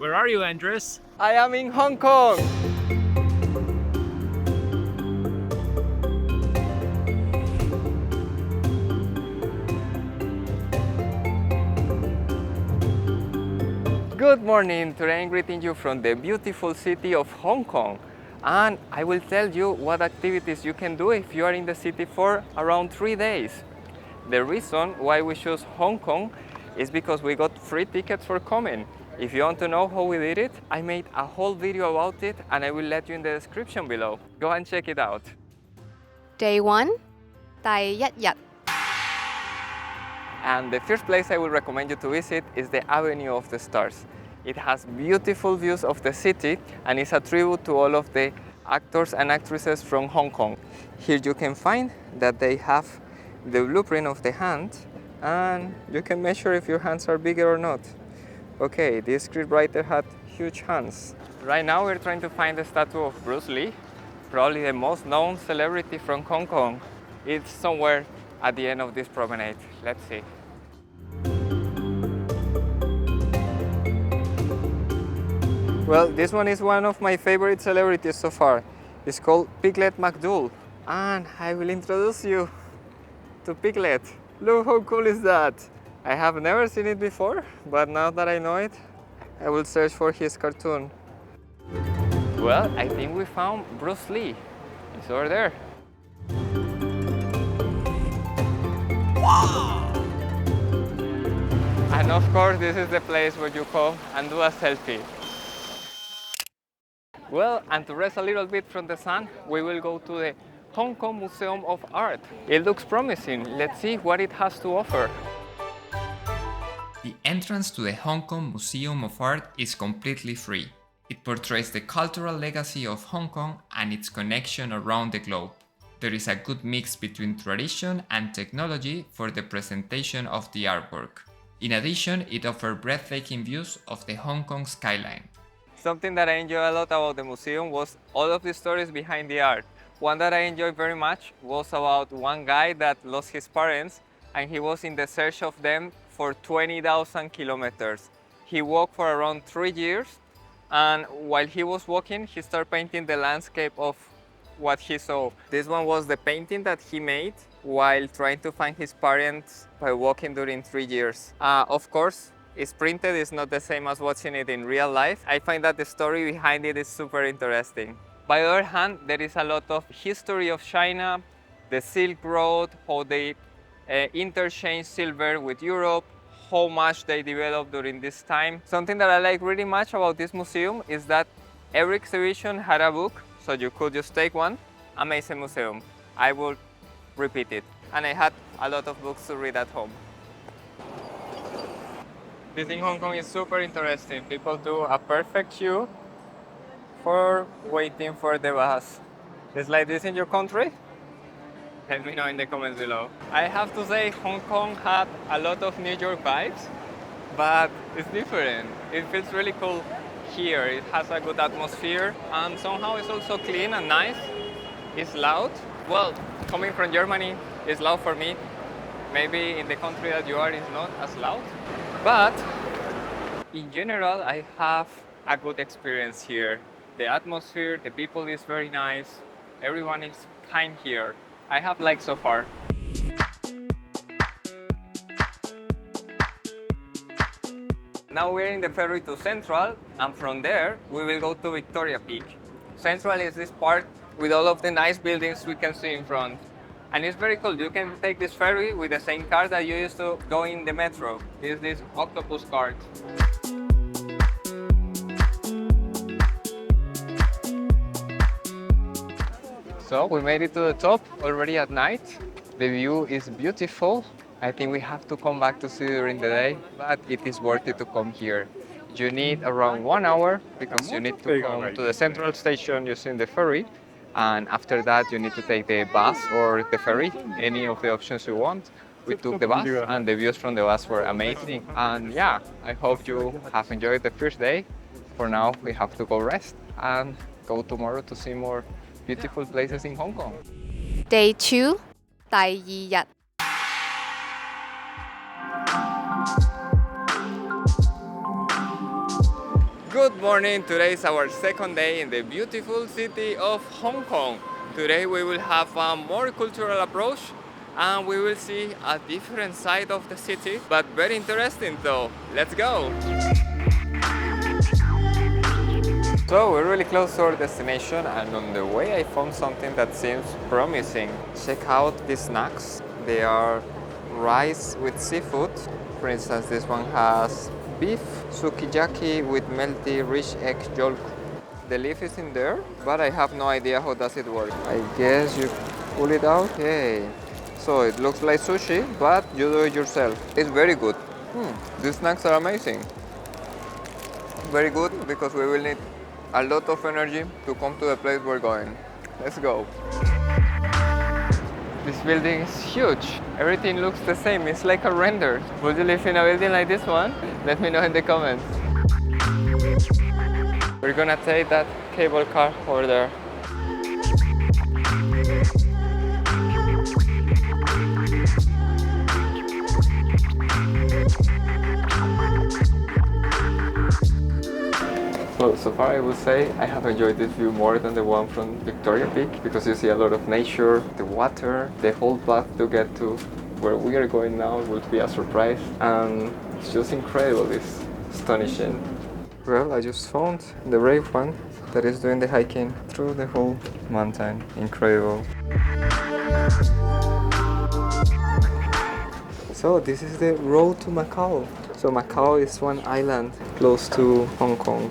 Where are you, Andres? I am in Hong Kong. Good morning, today I'm greeting you from the beautiful city of Hong Kong, and I will tell you what activities you can do if you are in the city for around 3 days. The reason why we chose Hong Kong is because we got free tickets for coming. If you want to know how we did it, I made a whole video about it and I will let you in the description below. Go and check it out. Day 1, 第一日 And the first place I will recommend you to visit is the Avenue of the Stars. It has beautiful views of the city and is a tribute to all of the actors and actresses from Hong Kong. Here you can find that they have the blueprint of the hand and you can measure if your hands are bigger or not. Okay, this scriptwriter had huge hands. Right now we're trying to find the statue of Bruce Lee, probably the most known celebrity from Hong Kong. It's somewhere at the end of this promenade. Let's see. Well, this one is one of my favorite celebrities so far. It's called Piglet McDool. And I will introduce you to Piglet. Look how cool is that? I have never seen it before, but now that I know it, I will search for his cartoon. Well, I think we found Bruce Lee. He's over there. Wow! And of course, this is the place where you come and do a selfie. Well, and to rest a little bit from the sun, we will go to the Hong Kong Museum of Art. It looks promising. Let's see what it has to offer. The entrance to the Hong Kong Museum of Art is completely free. It portrays the cultural legacy of Hong Kong and its connection around the globe. There is a good mix between tradition and technology for the presentation of the artwork. In addition, it offers breathtaking views of the Hong Kong skyline. Something that I enjoy a lot about the museum was all of the stories behind the art. One that I enjoyed very much was about one guy that lost his parents and he was in the search of them for 20,000 kilometers. He walked for around 3 years and while he was walking, he started painting the landscape of what he saw. This one was the painting that he made while trying to find his parents by walking during 3 years. Of course, it's printed, it's not the same as watching it in real life. I find that the story behind it is super interesting. By the other hand, there is a lot of history of China, the Silk Road, how they interchanged silver with Europe, how much they developed during this time. Something that I like really much about this museum is that every exhibition had a book, so you could just take one. Amazing museum. I will repeat it. And I had a lot of books to read at home. This in Hong Kong is super interesting. People do a perfect queue for waiting for the bus. It's like this in your country? Let me know in the comments below. I have to say Hong Kong had a lot of New York vibes, but it's different. It feels really cool here. It has a good atmosphere and somehow it's also clean and nice. It's loud. Well, coming from Germany, it's loud for me. Maybe in the country that you are, it's not as loud. But in general, I have a good experience here. The atmosphere, the people is very nice. Everyone is kind here. I have liked so far. Now we're in the ferry to Central, and from there we will go to Victoria Peak. Central is this part with all of the nice buildings we can see in front. And it's very cool. You can take this ferry with the same card that you used to go in the metro. This octopus card. So we made it to the top already at night. The view is beautiful. I think we have to come back to see it during the day, but it is worth it to come here. You need around 1 hour because you need to come to the central station using the ferry. And after that, you need to take the bus or the ferry, any of the options you want. We took the bus and the views from the bus were amazing. And yeah, I hope you have enjoyed the first day. For now, we have to go rest and go tomorrow to see more beautiful places in Hong Kong. Day 2, 第二日 Good morning, today is our second day in the beautiful city of Hong Kong. Today we will have a more cultural approach and we will see a different side of the city, but very interesting though. Let's go! So we're really close to our destination and on the way I found something that seems promising. Check out these snacks. They are rice with seafood. For instance, this one has beef sukiyaki with melty rich egg yolk. The leaf is in there, but I have no idea how does it work. I guess you pull it out. Okay. So it looks like sushi, but you do it yourself. It's very good. These snacks are amazing. Very good because we will need a lot of energy to come to the place we're going. Let's go. This building is huge. Everything looks the same. It's like a render. Would you live in a building like this one? Let me know in the comments. We're gonna take that cable car over there. So far I would say I have enjoyed this view more than the one from Victoria Peak because you see a lot of nature, the water, the whole path to get to where we are going now will be a surprise and it's just incredible, it's astonishing. Well, I just found the brave one that is doing the hiking through the whole mountain. Incredible. So this is the road to Macau. So Macau is one island close to Hong Kong.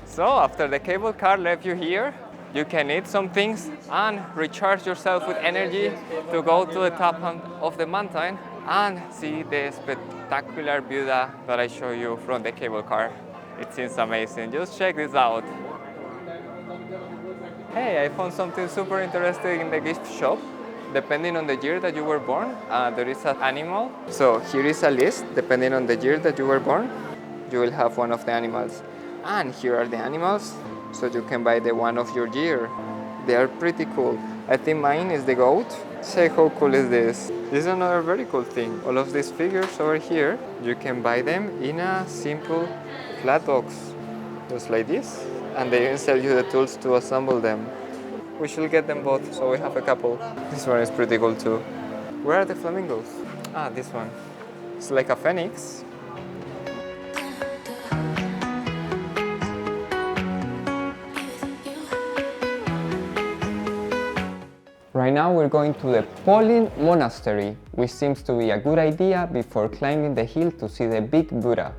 So after the cable car left you here, you can eat some things and recharge yourself with energy to go to the top of the mountain and see the spectacular view that I show you from the cable car. It seems amazing. Just check this out. Hey, I found something super interesting in the gift shop. Depending on the year that you were born, there is an animal. So here is a list. Depending on the year that you were born, you will have one of the animals. And here are the animals, so you can buy the one of your year. They are pretty cool. I think mine is the goat. Say how cool is this? This is another very cool thing. All of these figures over here, you can buy them in a simple flat box, just like this. And they even sell you the tools to assemble them. We should get them both, so we have a couple. This one is pretty cool too. Where are the flamingos? Ah, this one. It's like a phoenix. Right now we're going to the Polin Monastery, which seems to be a good idea before climbing the hill to see the big Buddha.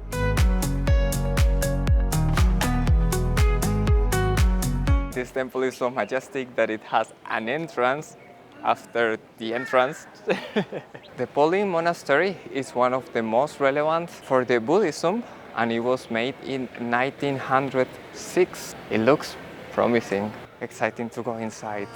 This temple is so majestic that it has an entrance after the entrance. The Polin Monastery is one of the most relevant for the Buddhism and it was made in 1906. It looks promising, exciting to go inside.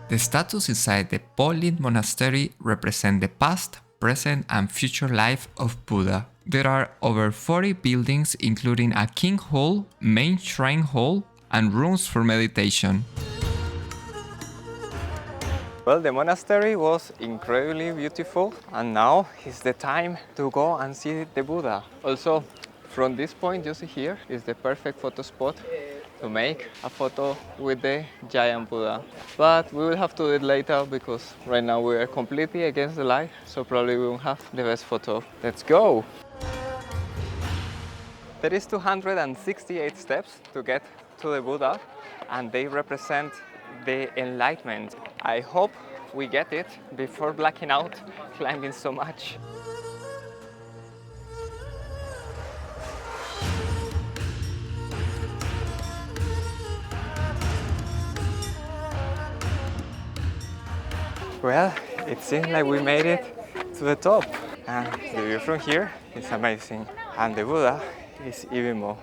The statues inside the Polin Monastery represent the past, present and future life of Buddha. There are over 40 buildings including a king hall, main shrine hall and rooms for meditation. Well, the monastery was incredibly beautiful and now is the time to go and see the Buddha. Also, from this point you see here is the perfect photo spot to make a photo with the giant Buddha. But we will have to do it later because right now we are completely against the light, so probably we won't have the best photo. Let's go! There is 268 steps to get to the Buddha and they represent the enlightenment. I hope we get it before blacking out climbing so much. Well, it seems like we made it to the top. And the view from here is amazing. And the Buddha is even more.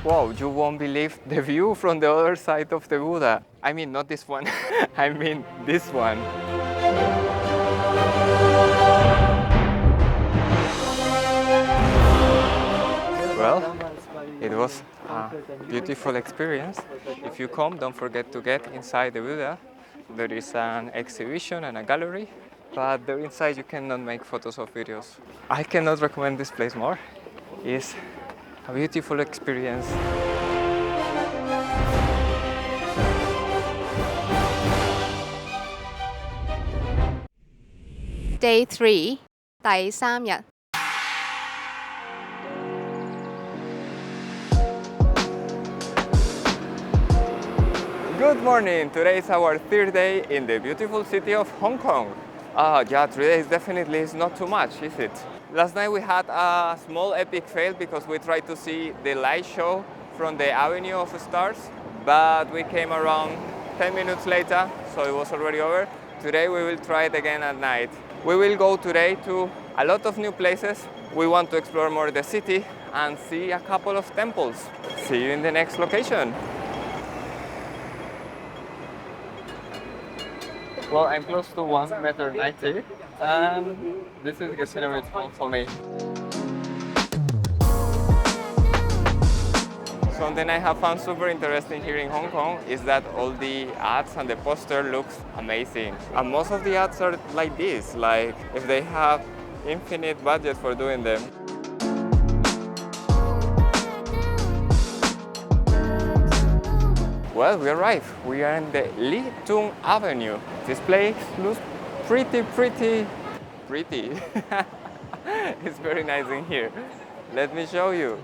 Wow, you won't believe the view from the other side of the Buddha. I mean, not this one, I mean this one. Well, it was a beautiful experience. If you come, don't forget to get inside the Buddha. There is an exhibition and a gallery, but there inside you cannot make photos or videos. I cannot recommend this place more. It's a beautiful experience. Day 3 第3日 Good morning! Today is our third day in the beautiful city of Hong Kong. Yeah, 3 days definitely is not too much, is it? Last night we had a small epic fail because we tried to see the light show from the Avenue of Stars, but we came around 10 minutes later, so it was already over. Today we will try it again at night. We will go today to a lot of new places. We want to explore more the city and see a couple of temples. See you in the next location. Well, I'm close to 1.90 meters, and this is Yosemite Falls for me. Something I have found super interesting here in Hong Kong is that all the ads and the poster looks amazing. And most of the ads are like this, like if they have infinite budget for doing them. Well, we arrived. We are in the Ly Tung Avenue. This place looks pretty. It's very nice in here. Let me show you.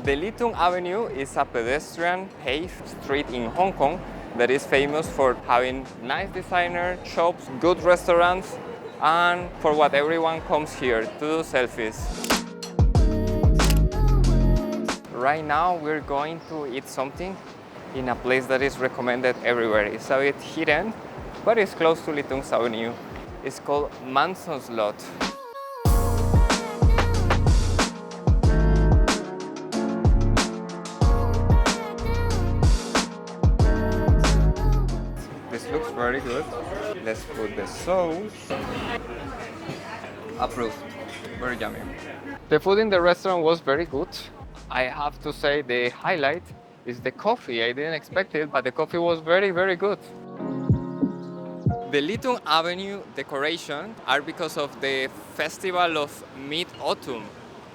The Ly Tung Avenue is a pedestrian paved street in Hong Kong that is famous for having nice designer shops, good restaurants, and for what everyone comes here to do selfies. Right now we're going to eat something in a place that is recommended everywhere. It's a bit hidden, but it's close to Ly Tung Avenue. It's called Manson's Lot. This looks very good. Let's put the sauce. Approved. Very yummy. The food in the restaurant was very good. I have to say the highlight is the coffee. I didn't expect it, but the coffee was very good. The Ly Tung Avenue decoration are because of the festival of Mid-Autumn.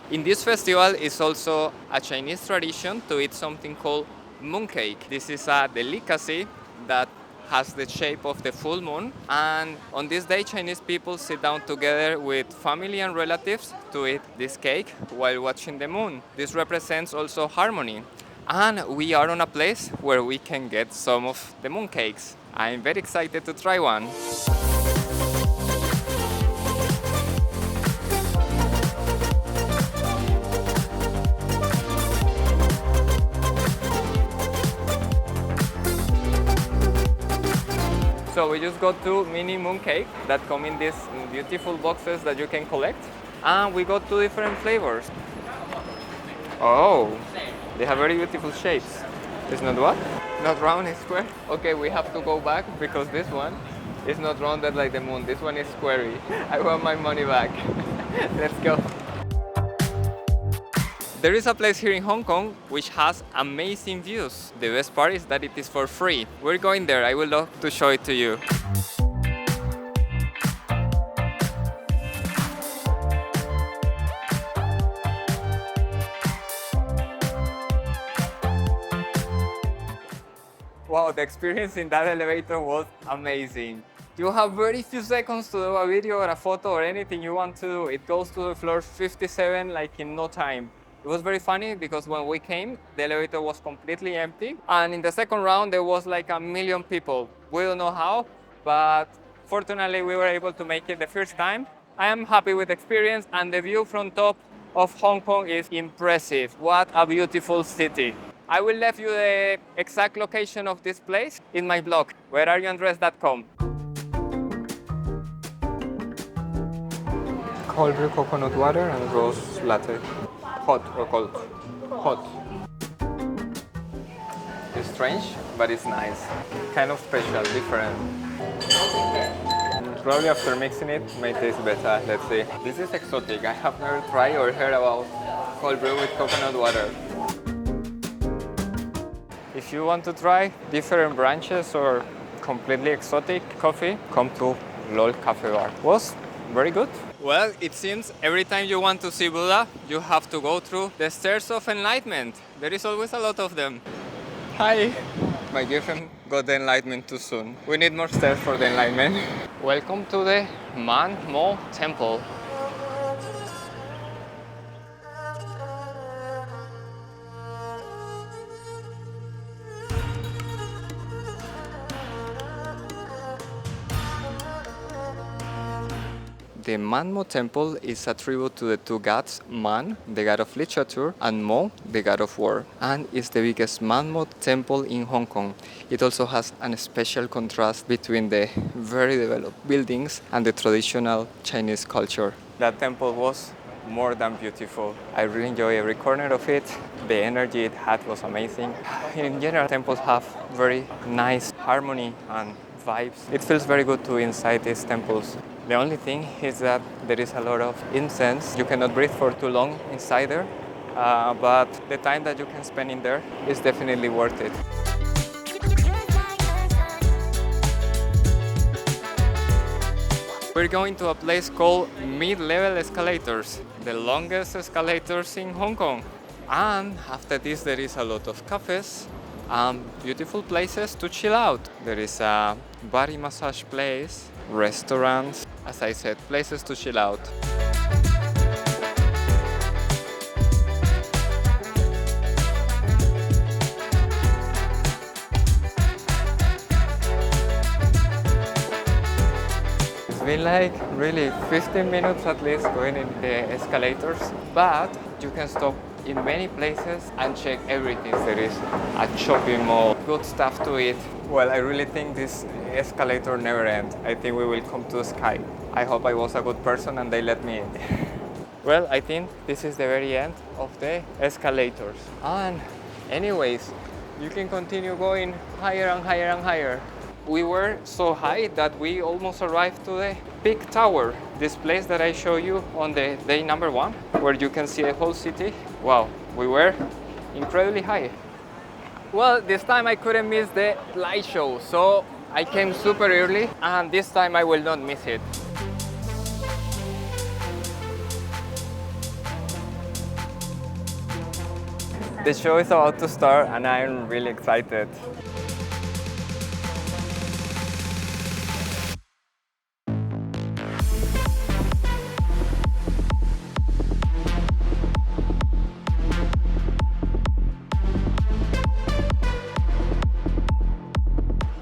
In this festival is also a Chinese tradition to eat something called mooncake. This is a delicacy that has the shape of the full moon, and on this day Chinese people sit down together with family and relatives to eat this cake while watching the moon. This represents also harmony, and we are on a place where we can get some of the mooncakes. I'm very excited to try one. So we just got 2 mini mooncake that come in these beautiful boxes that you can collect. And we got 2 different flavors. Oh, they have very beautiful shapes. It's not what? Not round, it's square. Okay, we have to go back because this one is not rounded like the moon. This one is squarey. I want my money back. Let's go. There is a place here in Hong Kong which has amazing views. The best part is that it is for free. We're going there. I would love to show it to you. Wow, the experience in that elevator was amazing. You have very few seconds to do a video or a photo or anything you want to do. It goes to the floor 57 like in no time. It was very funny because when we came, the elevator was completely empty. And in the second round, there was like 1 million people. We don't know how, but fortunately we were able to make it the first time. I am happy with the experience, and the view from top of Hong Kong is impressive. What a beautiful city. I will leave you the exact location of this place in my blog, whereareyouandress.com. Cold brew coconut water and rose latte. Hot or cold? Hot. It's strange, but it's nice. Kind of special, different. Probably after mixing it, may taste better. Let's see. This is exotic. I have never tried or heard about cold brew with coconut water. If you want to try different branches or completely exotic coffee, come to LOL Cafe Bar. Was very good. Well, it seems every time you want to see Buddha, you have to go through the stairs of enlightenment. There is always a lot of them. Hi! My girlfriend got the enlightenment too soon. We need more stairs for the enlightenment. Welcome to the Man Mo Temple. The Manmo Temple is a tribute to the two gods, Man, the god of literature, and Mo, the god of war, and is the biggest Manmo temple in Hong Kong. It also has a special contrast between the very developed buildings and the traditional Chinese culture. That temple was more than beautiful. I really enjoy every corner of it. The energy it had was amazing. In general, temples have very nice harmony and vibes. It feels very good to inside these temples. The only thing is that there is a lot of incense. You cannot breathe for too long inside there, but the time that you can spend in there is definitely worth it. We're going to a place called Mid-Level Escalators, the longest escalators in Hong Kong. And after this there is a lot of cafes and beautiful places to chill out. There is a body massage place, restaurants, as I said, places to chill out. It's been like really 15 minutes at least going in the escalators, but you can stop in many places and check everything. There is a shopping mall, good stuff to eat. Well, I really think this escalator never ends. I think we will come to the sky. I hope I was a good person and they let me in. Well, I think this is the very end of the escalators. And anyways, you can continue going higher and higher and higher. We were so high that we almost arrived to the big tower. This place that I show you on the day number 1, where you can see the whole city. Wow, we were incredibly high. Well, this time I couldn't miss the light show, so I came super early, and this time I will not miss it. The show is about to start and I'm really excited.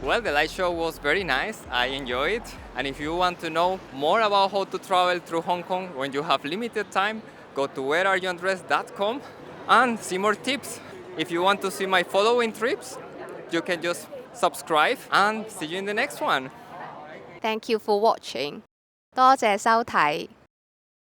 Well, the light show was very nice. I enjoyed it. And if you want to know more about how to travel through Hong Kong when you have limited time, go to whereareyouundressed.com and see more tips. If you want to see my following trips, you can just subscribe and see you in the next one. Thank you for watching. 多謝收睇。